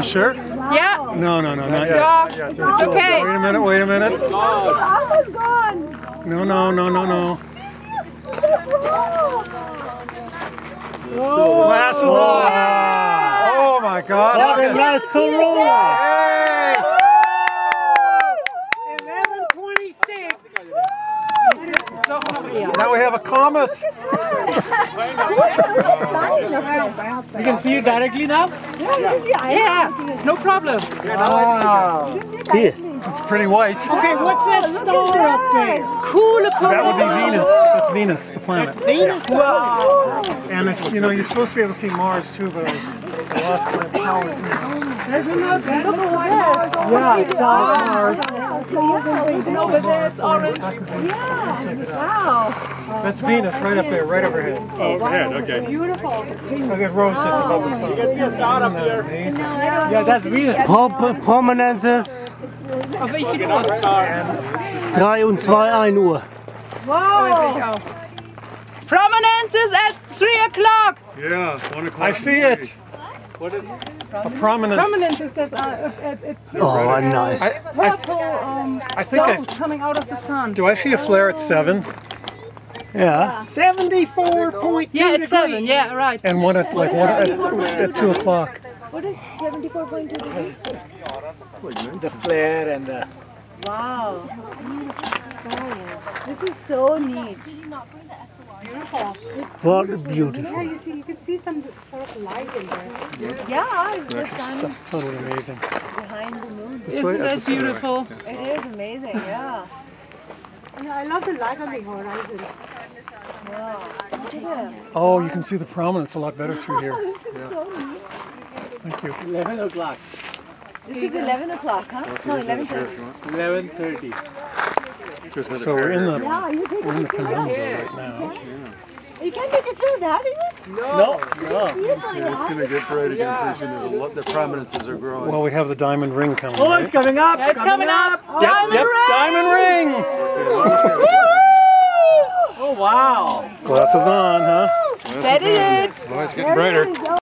You sure? Yeah. No, not yet. Yeah. It's okay. Wait a minute, wait a minute. Almost gone. No. Glasses off. Oh my God. What a nice Corolla. Hey! 11:26. Now we have a Comet. You can see it directly now? Yeah. No problem. Wow. Here. It's pretty white. Okay, what's that star up there? Cool. That would be Venus. That's Venus, the planet. Venus? Wow. And if, you're supposed to be able to see Mars too, but I lost my power too. Yeah, stars. No, but it's orange. Wow. That's Venus right up there, right overhead. Oh, overhead, okay. Beautiful. Look at Rose just above the sun. Isn't that amazing? Yeah, that's Venus. Prominences. Auf welche Uhr? 3 und 2, 1 Uhr. Wow. Prominence is at 3 o'clock. Yeah, 1 o'clock. I see it. What is it? A prominence. Prominence is at Oh, nice. purple I think I stone coming out of the sun. do. I see a flare at 7 Yeah. 74.2 Yeah, it's 7. Yeah, right. and one at at 2 o'clock. What is 74.2 degrees? The flare and the... Wow. This is so neat. What beautiful. You see, you can see some sort of light in there. Yeah, it's just shining That's totally amazing. behind the moon. This way, Isn't that this way. beautiful? It is amazing, yeah. I love the light on the horizon. Wow. Look at it. Oh, you can see the prominence a lot better through here. Thank you. 11 o'clock. This is 11 o'clock, huh? No, 11:30. 11:30. So we're in the You take we're in the penumbra right now. You can't make it through that even? No. It's going to get bright again pretty soon. There's a lot, the prominences are growing. Well, we have the diamond ring coming. Oh, right? it's coming up. It's coming up. Diamond Yep, ring. diamond ring. Oh, wow. Glasses on, huh? That is it. Oh, it's getting brighter.